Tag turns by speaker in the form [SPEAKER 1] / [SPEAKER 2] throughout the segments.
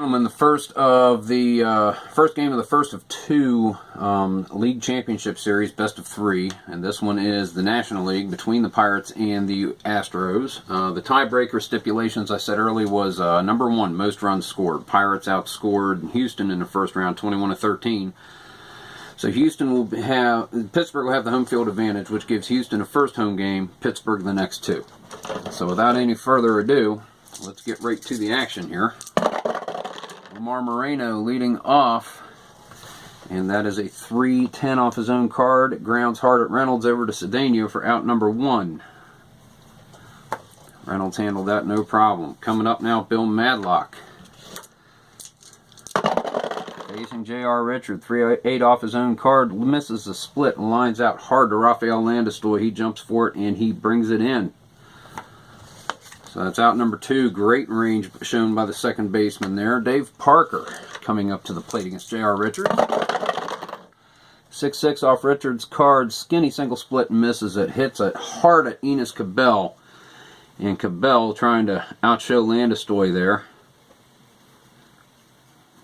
[SPEAKER 1] In the first of the first game of the first of two League Championship Series, best of three, and this one is the National League between the Pirates and the Astros. The tiebreaker stipulations I said earlier was number one, most runs scored. Pirates outscored Houston in the first round, 21-13. So Pittsburgh will have the home field advantage, which gives Houston the first home game, Pittsburgh the next two. So without any further ado, let's get right to the action here. Omar Moreno leading off, and that is a 3-10 off his own card. Grounds hard at Reynolds over to Cedeno for out number one. Reynolds handled that no problem. Coming up now, Bill Madlock. Facing J.R. Richard, 3-8 off his own card, misses the split and lines out hard to Rafael Landistoi. He jumps for it and he brings it in. So that's out number two. Great range shown by the second baseman there. Dave Parker coming up to the plate against J.R. Richards. 6-6 off Richards' card. Skinny single split, misses it. Hits it hard at Enos Cabell. And Cabell trying to outshow Landistoi there.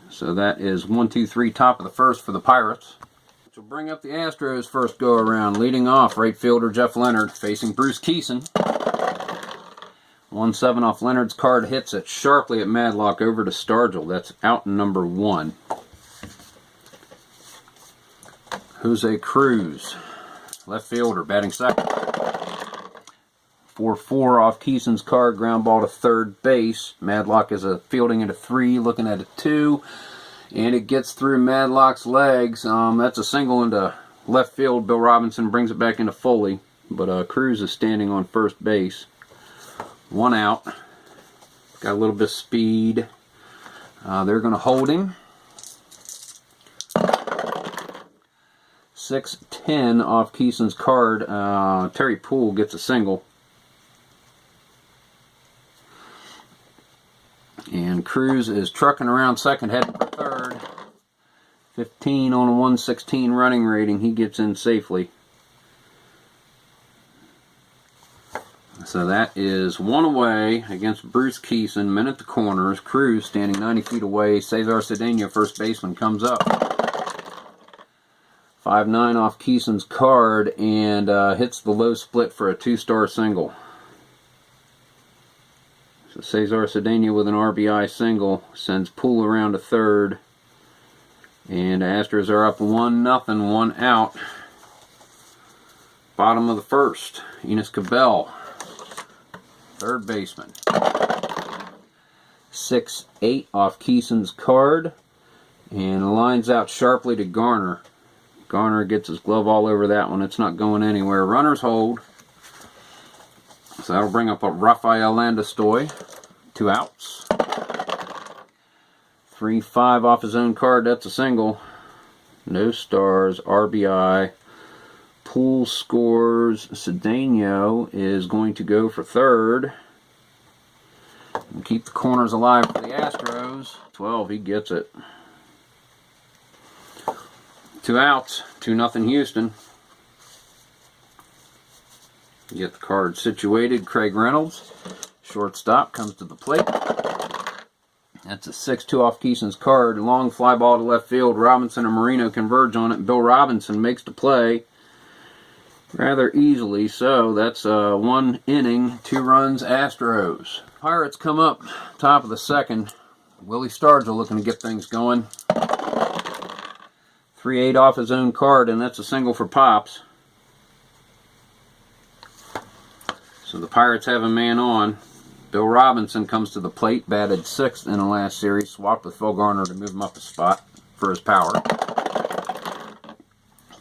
[SPEAKER 1] So that is 1-2-3, top of the first for the Pirates. Which will bring up the Astros' first go around. Leading off, right fielder Jeff Leonard facing Bruce Keeson. 1-7 off Leonard's card, hits it sharply at Madlock over to Stargell. That's out number one. Jose Cruz, left fielder, batting second. 4-4 off Keeson's card, ground ball to third base. Madlock is fielding at a 3, looking at a 2, and it gets through Madlock's legs. That's a single into left field. Bill Robinson brings it back into Foley, but Cruz is standing on first base. One out. Got a little bit of speed. They're going to hold him. 6-10 off Keeson's card. Terry Poole gets a single. And Cruz is trucking around second, heading for third. 15 on a 116 running rating. He gets in safely. So that is one away against Bruce Keeson. Men at the corners. Cruz standing 90 feet away. Cesar Cedeno, first baseman, comes up. 5-9 off Keeson's card and hits the low split for a 2-star single. So Cesar Cedeno with an RBI single sends Poole around to third. And Astros are up 1-0, one out. Bottom of the first. Enos Cabell, third baseman. 6-8 off Keeson's card and lines out sharply to Garner. Garner gets his glove all over that one. It's not going anywhere. Runners hold. So that'll bring up a Rafael Landistoi. 2 outs. 3-5 off his own card. That's a single. No stars. RBI. Poole scores. Cedeno is going to go for third. And keep the corners alive for the Astros. 12, he gets it. 2 outs. 2-0 Houston. Get the card situated. Craig Reynolds, shortstop, comes to the plate. That's a 6-2 off Keeson's card. Long fly ball to left field. Robinson and Moreno converge on it. Bill Robinson makes the play rather easily. So that's 1 inning, 2 runs, Astros. Pirates come up top of the second. Willie Stargell looking to get things going. 3-8 off his own card, and that's a single for Pops. So the Pirates have a man on. Bill Robinson comes to the plate, batted 6th in the last series, swapped with Phil Garner to move him up a spot for his power.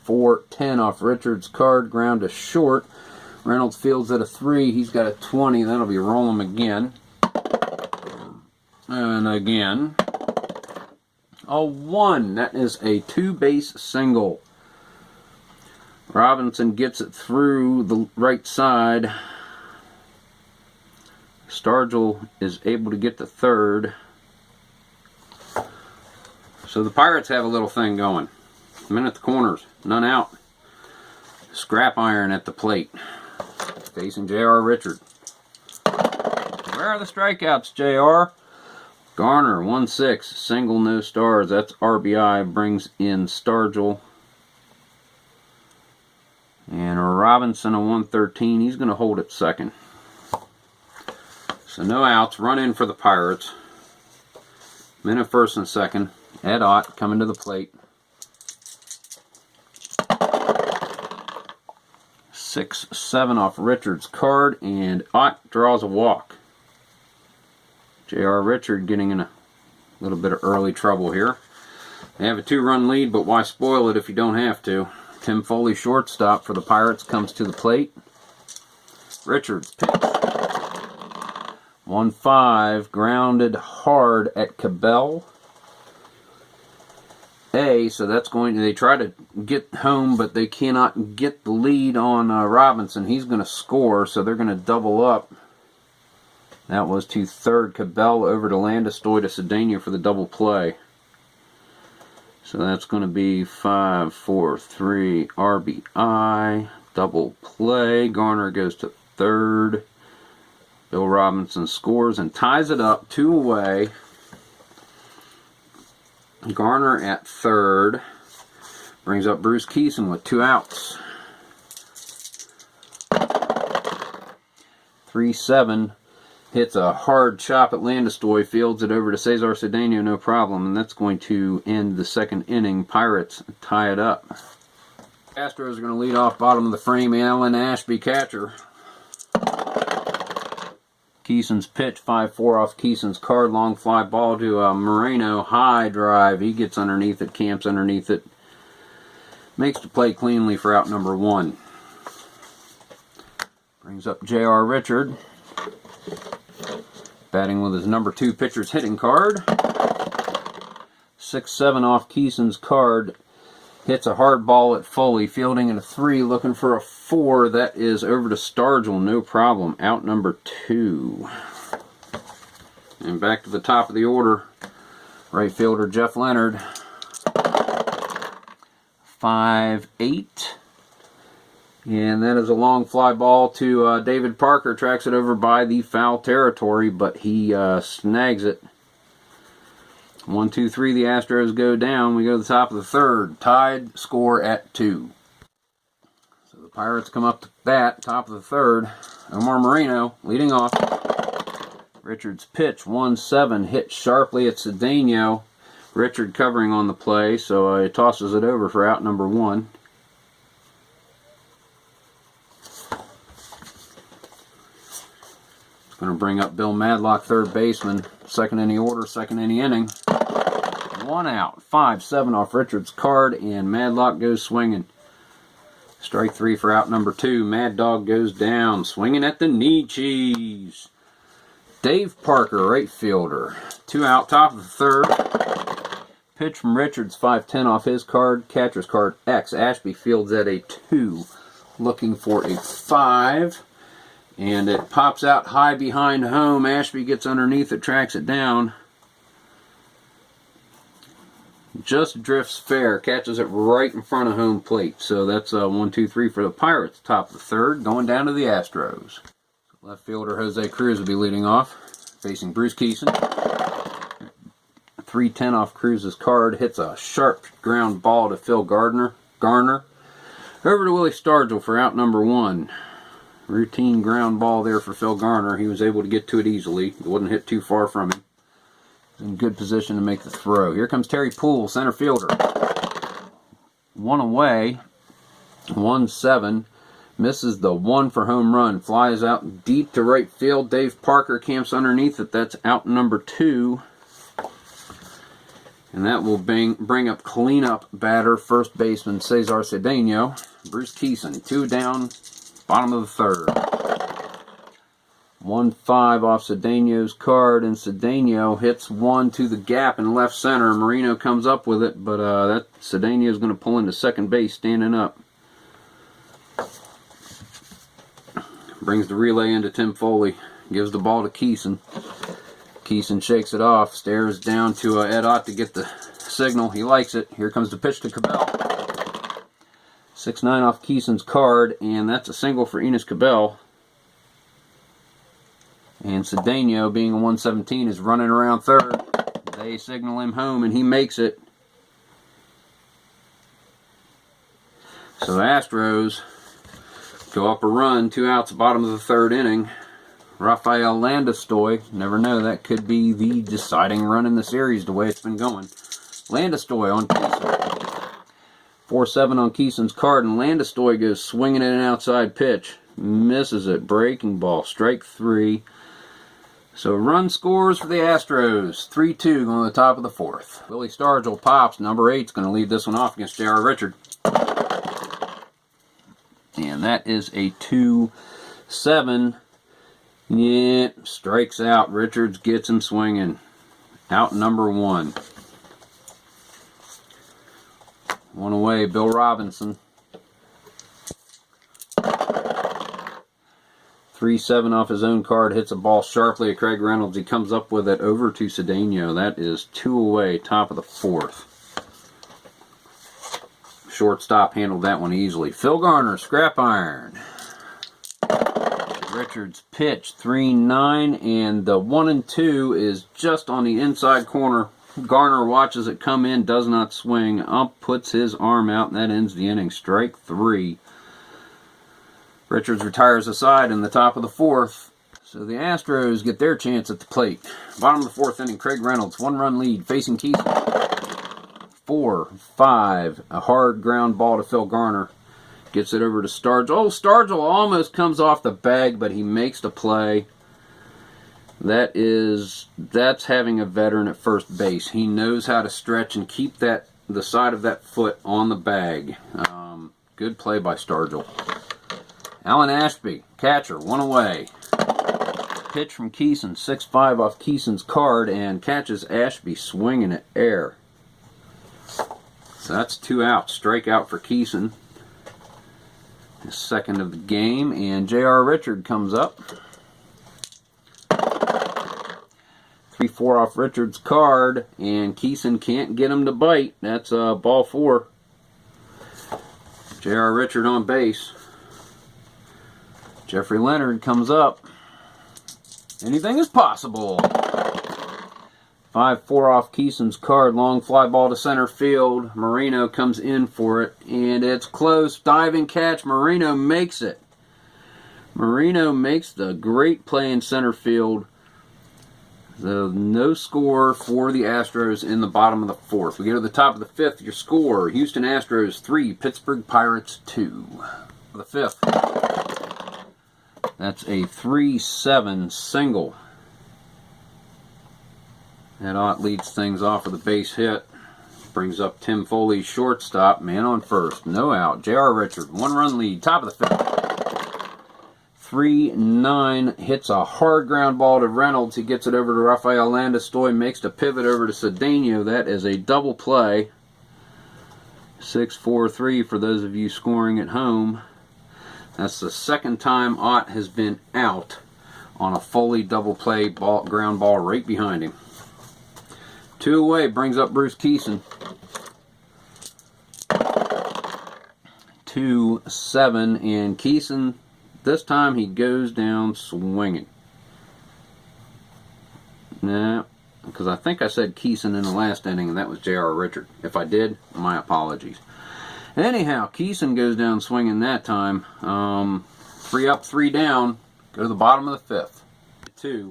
[SPEAKER 1] 4-10 off Richards' card, ground to short. Reynolds fields at a 3, he's got a 20, that'll be rolling again. And again. A 1, that is a 2-base single. Robinson gets it through the right side. Stargell is able to get to third. So the Pirates have a little thing going. Men at the corners, none out. Scrap iron at the plate. Facing J.R. Richard. Where are the strikeouts, J.R.? Garner, 1-6, single, no stars. That's RBI, brings in Stargell. And Robinson, a 113. He's going to hold at second. So no outs. Run in for the Pirates. Men at first and second. Ed Ott coming to the plate. 6-7 off Richards' card, and Ott draws a walk. J.R. Richard getting in a little bit of early trouble here. They have a 2-run lead, but why spoil it if you don't have to? Tim Foley, shortstop for the Pirates, comes to the plate. Richards pitch. 1-5, grounded hard at Cabell. So that's going to, they try to get home, but they cannot get the lead on Robinson. He's going to score, so they're going to double up. That was to third. Cabell over to Landestoy to Cedeno for the double play. So that's going to be 5-4-3 RBI, double play. Garner goes to third. Bill Robinson scores and ties it up 2 away. Garner at third. Brings up Bruce Keeson with 2 outs. 3-7. Hits a hard chop at Landestoy. Fields it over to Cesar Cedeno, no problem. And that's going to end the second inning. Pirates tie it up. Astros are going to lead off bottom of the frame. Alan Ashby, catcher. Keeson's pitch, 5-4 off Keeson's card. Long fly ball to Moreno. High drive. He gets underneath it, camps underneath it. Makes the play cleanly for out number 1. Brings up J.R. Richard. Batting with his number 2 pitcher's hitting card. 6-7 off Keeson's card. Hits a hard ball at Foley. Fielding at a 3, looking for a 4. That is over to Stargell, no problem. Out number 2. And back to the top of the order. Right fielder Jeff Leonard. 5-8. And that is a long fly ball to David Parker. Tracks it over by the foul territory, but he snags it. 1, 2, 3, the Astros go down. We go to the top of the third. Tied, score at 2. So the Pirates come up to bat, top of the third. Omar Moreno leading off. Richards pitch, 1-7, hit sharply at Cedeno. Richard covering on the play, so he tosses it over for out number 1. Going to bring up Bill Madlock, third baseman. Second in the order, second in the inning. 1 out. 5-7 off Richard's card, and Madlock goes swinging. Strike 3 for out number 2. Mad Dog goes down, swinging at the knee cheese. Dave Parker, right fielder. 2 out, top of the third. Pitch from Richards, 5-10 off his card. Catcher's card X. Ashby fields at a 2, looking for a 5. And it pops out high behind home. Ashby gets underneath it, tracks it down. Just drifts fair, catches it right in front of home plate. So that's 1, 2, 3 for the Pirates. Top of the third, going down to the Astros. Left fielder Jose Cruz will be leading off, facing Bruce Keeson. 3-10 off Cruz's card, hits a sharp ground ball to Phil Garner. Over to Willie Stargell for out number 1. Routine ground ball there for Phil Garner. He was able to get to it easily. It wouldn't hit too far from him. In good position to make the throw. Here comes Terry Poole, center fielder. 1 away. 1-7. Misses the 1 for home run. Flies out deep to right field. Dave Parker camps underneath it. That's out number 2. And that will bring up cleanup batter, first baseman Cesar Cedeno. Bruce Keeson, 2 down. Bottom of the third. 1-5 off Cedeno's card, and Cedeno hits 1 to the gap in left center. Moreno comes up with it, but that Cedeno's going to pull into second base, standing up. Brings the relay into Tim Foley. Gives the ball to Keeson. Keeson shakes it off, stares down to Ed Ott to get the signal. He likes it. Here comes the pitch to Cabell. 6-9 off Keeson's card, and that's a single for Enos Cabell. And Cedeno, being a 117, is running around third. They signal him home, and he makes it. So the Astros go up a run, 2 outs, bottom of the third inning. Rafael Landistoi, never know, that could be the deciding run in the series the way it's been going. Landistoi on Keeson. 4-7 on Keeson's card, and Landistoi goes swinging at an outside pitch. Misses it. Breaking ball. Strike 3. So run scores for the Astros. 3-2 going to the top of the 4th. Willie Stargell pops. Number 8 is going to lead this one off against J.R. Richard. And that is a 2-7. Yeah, strikes out. Richards gets him swinging. Out number 1. One away, Bill Robinson. 3-7 off his own card. Hits a ball sharply at Craig Reynolds. He comes up with it over to Cedeno. That is 2 away, top of the 4th. Shortstop handled that one easily. Phil Garner, scrap iron. Richards pitch 3-9, and the 1-2 is just on the inside corner. Garner watches it come in, does not swing. Ump puts his arm out, and that ends the inning. Strike 3. Richards retires aside in the top of the 4th. So the Astros get their chance at the plate. Bottom of the 4th inning, Craig Reynolds, 1-run lead, facing Keeson. 4-5, a hard ground ball to Phil Garner. Gets it over to Stargell. Oh, Stargell almost comes off the bag, but he makes the play. That's having a veteran at first base. He knows how to stretch and keep the side of that foot on the bag. Good play by Stargell. Alan Ashby, catcher, 1 away. Pitch from Keeson, 6-5 off Keeson's card, and catches Ashby swinging at air. So that's 2 outs. Strikeout for Keeson. The second of the game, and J.R. Richard comes up. 3-4 off Richard's card, and Keeson can't get him to bite. That's ball 4. J.R. Richard on base. Jeffrey Leonard comes up. Anything is possible. 5-4 off Keeson's card. Long fly ball to center field. Marino comes in for it, and it's close. Diving catch. Marino makes it. Marino makes the great play in center field. So no score for the Astros in the bottom of the 4th. We go to the top of the 5th. Your score: Houston Astros 3, Pittsburgh Pirates 2. The 5th. That's a 3-7 single. That Ott leads things off with a base hit. Brings up Tim Foley, shortstop, man on first. No out. J.R. Richard, 1-run lead, top of the 5th. 3-9, hits a hard ground ball to Reynolds. He gets it over to Rafael Landistoi, makes the pivot over to Cedeno. That is a double play. 6-4-3 for those of you scoring at home. That's the second time Ott has been out on a Foley double play ground ball right behind him. 2 away, brings up Bruce Keeson. 2-7, and Keeson, this time he goes down swinging. Nah, because I think I said Keeson in the last inning, and that was J.R. Richard. If I did, my apologies. Anyhow, Keeson goes down swinging that time. 3 up, 3 down. Go to the bottom of the 5th.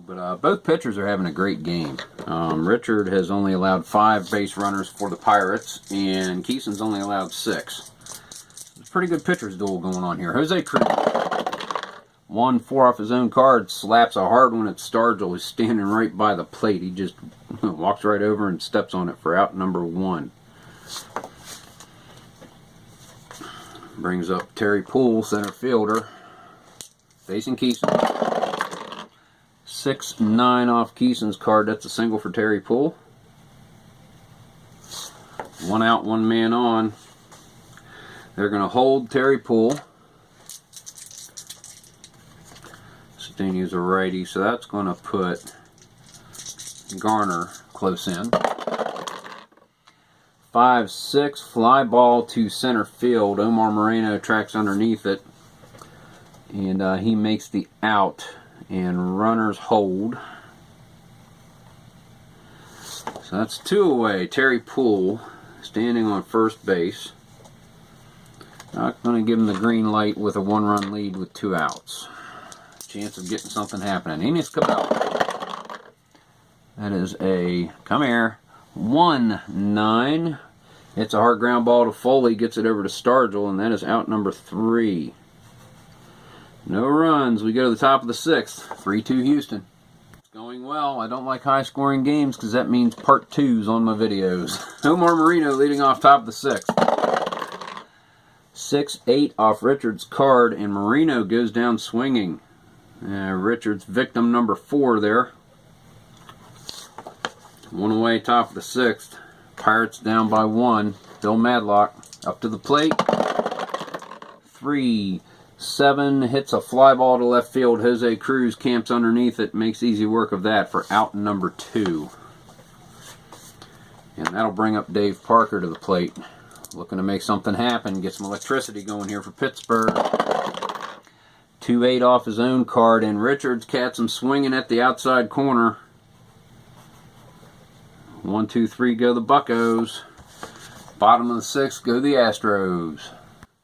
[SPEAKER 1] But both pitchers are having a great game. Richard has only allowed 5 base runners for the Pirates, and Keeson's only allowed 6. It's a pretty good pitcher's duel going on here. Jose Cruz, 1-4 off his own card, slaps a hard one at Stargell, who's standing right by the plate. He just walks right over and steps on it for out number 1. Brings up Terry Poole, center fielder, facing Keeson. 6-9 off Keeson's card. That's a single for Terry Poole. 1 out, 1 man on. They're going to hold Terry Poole. Cedeno's a righty, so that's going to put Garner close in. 5-6, fly ball to center field. Omar Moreno tracks underneath it, and he makes the out. and runners hold. So that's 2 away. Terry Poole standing on first base. Not going to give him the green light with a 1-run lead with 2 outs. Chance of getting something happening. Enos Cabell. That is a, come here, 1-9. It's a hard ground ball to Foley, gets it over to Stargell, and that is out number 3. No runs. We go to the top of the 6th. 3-2 Houston. It's going well. I don't like high-scoring games because that means part 2s on my videos. Omar Marino leading off top of the 6th. 6-8 off Richards' card, and Marino goes down swinging. Richards victim number 4 there. 1 away, top of the 6th. Pirates down by 1. Bill Madlock up to the plate. 3-7 hits a fly ball to left field. Jose Cruz camps underneath it, makes easy work of that for out number 2. And that'll bring up Dave Parker to the plate. Looking to make something happen, get some electricity going here for Pittsburgh. 2-8 off his own card, and Richards cats him swinging at the outside corner. 1, 2, 3 go the Buccos. Bottom of the 6th go the Astros.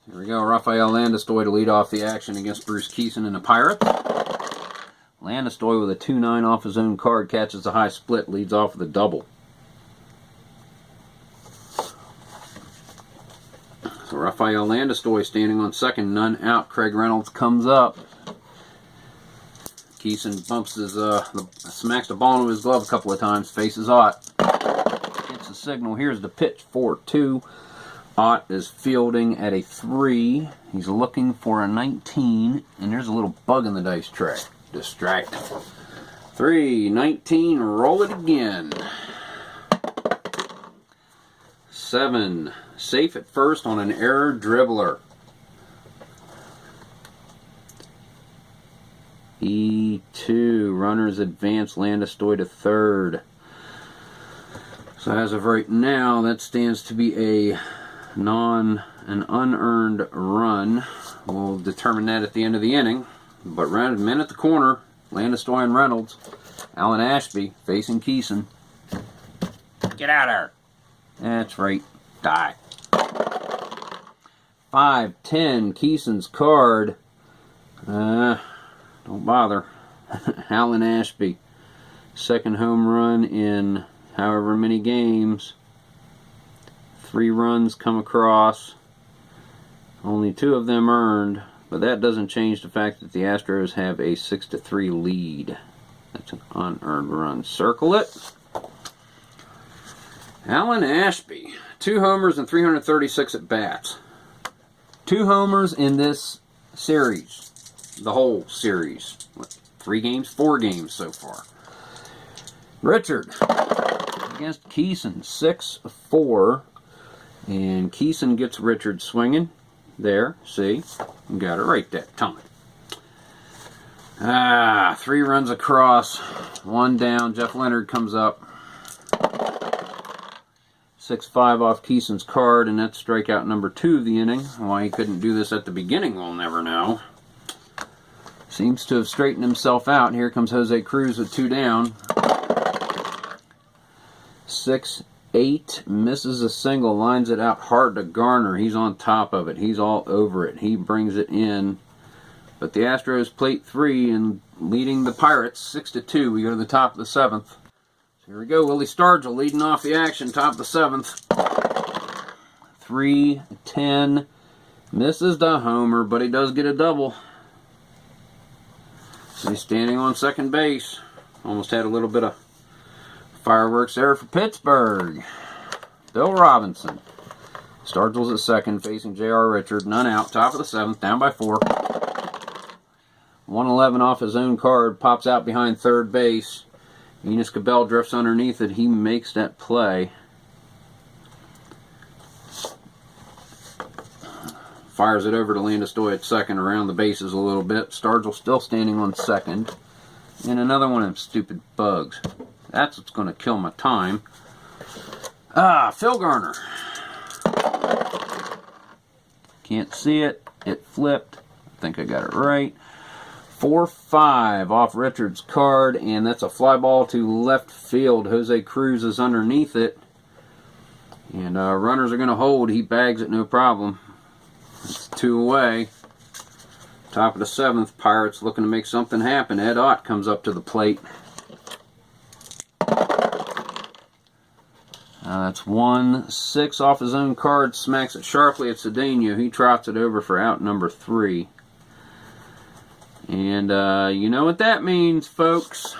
[SPEAKER 1] Here we go, Rafael Landestoy to lead off the action against Bruce Kieson and the Pirates. Landestoy with a 2-9 off his own card, catches a high split, leads off with a double. So Rafael Landestoy standing on second, none out. Craig Reynolds comes up. Kieson bumps his, smacks the ball into his glove a couple of times. Faces Ott. Gets the signal. Here's the pitch, 4-2. Ott is fielding at a 3. He's looking for a 19, and there's a little bug in the dice tray. Distracting. 3-19. Roll it again. 7. Safe at first on an error dribbler. E2. Runners advance. Landestoy to third. So as of right now, that stands to be an unearned run. We'll determine that at the end of the inning. But men at the corner, Landestoy and Reynolds. Alan Ashby facing Kieson. Get out of there. That's right. Die. 5-10. Kieson's card. Don't bother. Alan Ashby. Second home run in however many games. 3 runs come across. Only 2 of them earned. But that doesn't change the fact that the Astros have a 6-3 lead. That's an unearned run. Circle it. Alan Ashby. 2 homers and 336 at bats. 2 homers in this series. The whole series. What, 3 games? 4 games so far. Richard against Kieson. 6-4. And Kieson gets Richard swinging. There, see? Got it right that time. 3 runs across. 1 down. Jeff Leonard comes up. 6-5 off Kieson's card, and that's strikeout number 2 of the inning. Why he couldn't do this at the beginning, we'll never know. Seems to have straightened himself out. Here comes Jose Cruz with 2 down. 6-8, misses a single, lines it out hard to Garner. He's on top of it. He's all over it. He brings it in. But the Astros plate 3 and leading the Pirates 6-2. We go to the top of the 7th. Here we go, Willie Stargell leading off the action, top of the 7th. 3-10, misses the homer, but he does get a double. So he's standing on second base. Almost had a little bit of fireworks there for Pittsburgh. Bill Robinson. Stargell's at second, facing J.R. Richard. None out, top of the 7th, down by 4. 111 off his own card, pops out behind third base. Enos Cabell drifts underneath it. He makes that play. Fires it over to Landestoy at second, around the bases a little bit. Stargell still standing on second. And another one of them stupid bugs. That's what's going to kill my time. Phil Garner. Can't see it. It flipped. I think I got it right. 4-5 off Richard's card, and that's a fly ball to left field. Jose Cruz is underneath it, and runners are going to hold. He bags it no problem. It's 2 away. Top of the 7th, Pirates looking to make something happen. Ed Ott comes up to the plate. That's 1-6 off his own card. Smacks it sharply at Cedeno. He trots it over for out number 3. And you know what that means, folks.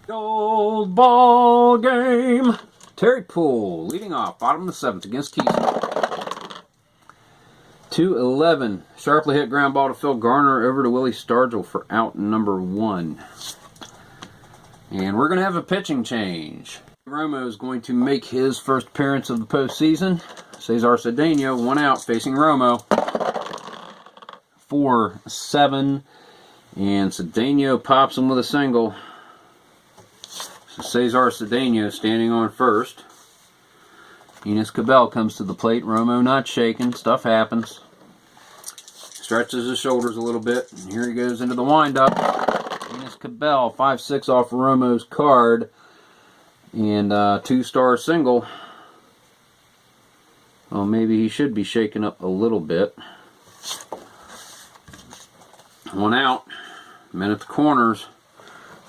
[SPEAKER 1] Gold ball game. Terry Poole leading off, bottom of the 7th against Keystone. 2-11. Sharply hit ground ball to Phil Garner over to Willie Stargell for out number 1. And we're going to have a pitching change. Romo is going to make his first appearance of the postseason. Cesar Cedeno, 1 out, facing Romo. 4-7. And Cedeno pops him with a single. So Cesar Cedeno standing on first. Enos Cabell comes to the plate. Romo not shaking. Stuff happens. Stretches his shoulders a little bit. And here he goes into the windup. Enos Cabell, 5-6 off Romo's card. And 2-star single. Well, maybe he should be shaken up a little bit. 1 out. Men at the corners.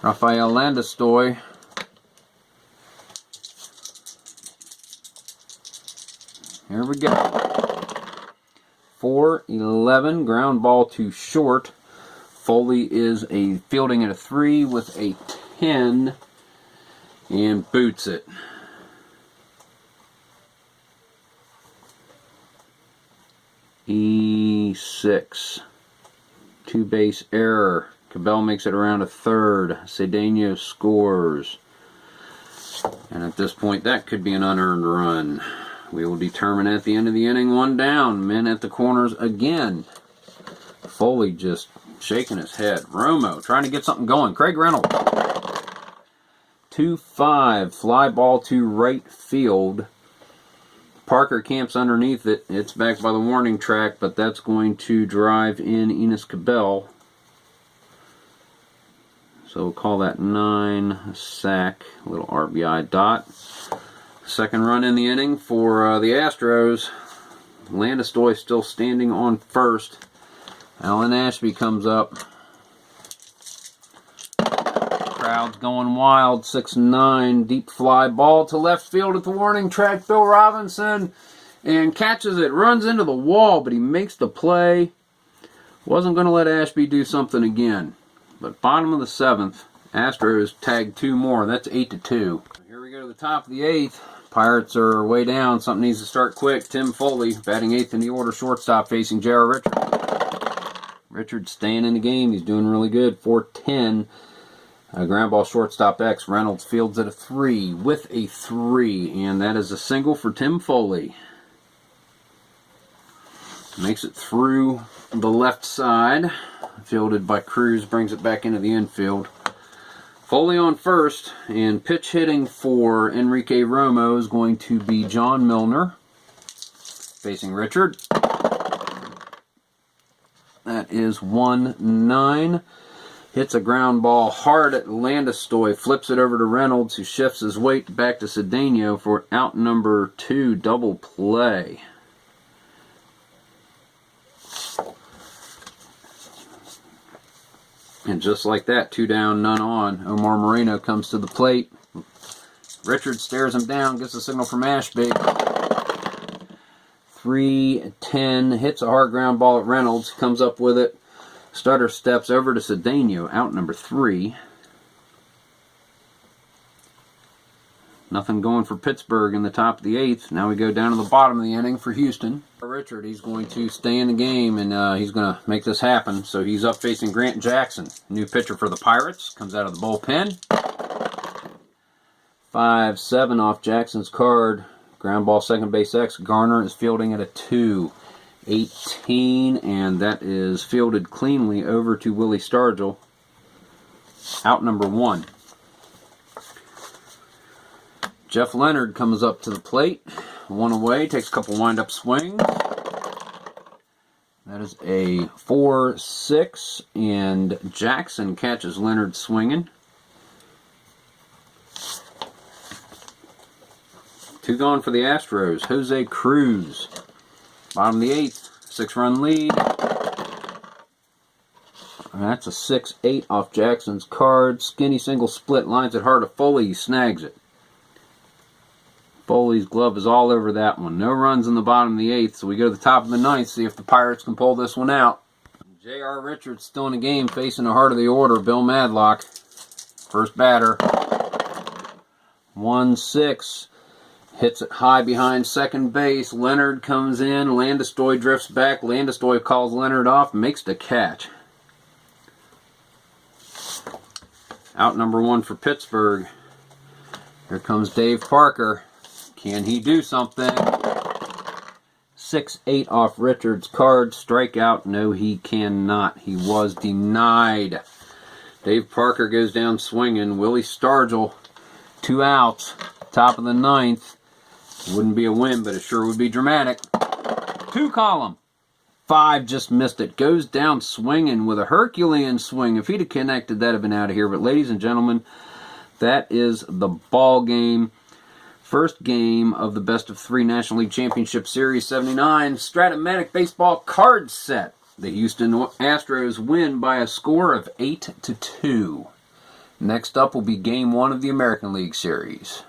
[SPEAKER 1] Rafael Landestoy. Here we go. 4-11. Ground ball to short. Foley is fielding at a 3 with a 10. And boots it. E6. 2-base error. Cabell makes it around a 3rd. Cedeno scores. And at this point, that could be an unearned run. We will determine at the end of the inning. 1 down. Men at the corners again. Foley just shaking his head. Romo trying to get something going. Craig Reynolds. 2-5. Fly ball to right field. Parker camps underneath it. It's back by the warning track, but that's going to drive in Enos Cabell. So we'll call that 9 sack. A little RBI dot. Second run in the inning for the Astros. Landestoy still standing on first. Alan Ashby comes up. Crowd's going wild. 6-9. Deep fly ball to left field at the warning track. Bill Robinson and catches it. Runs into the wall, but he makes the play. Wasn't going to let Ashby do something again. But bottom of the 7th, Astros tagged 2 more. That's 8-2. Here we go to the top of the 8th. Pirates are way down. Something needs to start quick. Tim Foley batting 8th in the order. Shortstop facing J.R. Richards. Richards staying in the game. He's doing really good. 4-10. Ground ball shortstop X. Reynolds fields at a 3 with a 3. And that is a single for Tim Foley. Makes it through the left side. Fielded by Cruz. Brings it back into the infield. Foley on first. And pitch hitting for Enrique Romo is going to be John Milner. Facing Richard. That is 1-9. Hits a ground ball hard at Landestoy. Flips it over to Reynolds, who shifts his weight back to Cedeno for out number 2 double play. And just like that, 2 down, none on. Omar Moreno comes to the plate. Richard stares him down, gets a signal from Ashby. 3-10, hits a hard ground ball at Reynolds, comes up with it. Stutter steps over to Cedeno, out number 3. Nothing going for Pittsburgh in the top of the 8th. Now we go down to the bottom of the inning for Houston. Richard, he's going to stay in the game, and he's going to make this happen. So he's up facing Grant Jackson, new pitcher for the Pirates. Comes out of the bullpen. 5-7 off Jackson's card. Ground ball, second base X. Garner is fielding at a 2. 18, and that is fielded cleanly over to Willie Stargell. Out number 1. Jeff Leonard comes up to the plate. 1 away, takes a couple wind-up swings. That is a 4-6, and Jackson catches Leonard swinging. 2 gone for the Astros. Jose Cruz. Bottom of the 8th. 6-run lead. And that's a 6-8 off Jackson's card. Skinny single split. Lines it hard to Foley. He snags it. Foley's glove is all over that one. No runs in the bottom of the 8th, so we go to the top of the 9th, see if the Pirates can pull this one out. J.R. Richards still in the game, facing the heart of the order, Bill Madlock. First batter. 1-6. Hits it high behind second base. Leonard comes in. Landistoi drifts back. Landistoi calls Leonard off, makes the catch. Out number 1 for Pittsburgh. Here comes Dave Parker. Can he do something? 6-8 off Richards' card. Strikeout. No, he cannot. He was denied. Dave Parker goes down swinging. Willie Stargell, 2 outs. Top of the 9th. Wouldn't be a win, but it sure would be dramatic. 2 column. 5 just missed it. Goes down swinging with a Herculean swing. If he'd have connected, that'd have been out of here. But ladies and gentlemen, that is the ball game. First game of the Best of 3 National League Championship Series 79 strat-o-matic baseball card set. The Houston Astros win by a score of 8-2. Next up will be Game 1 of the American League Series.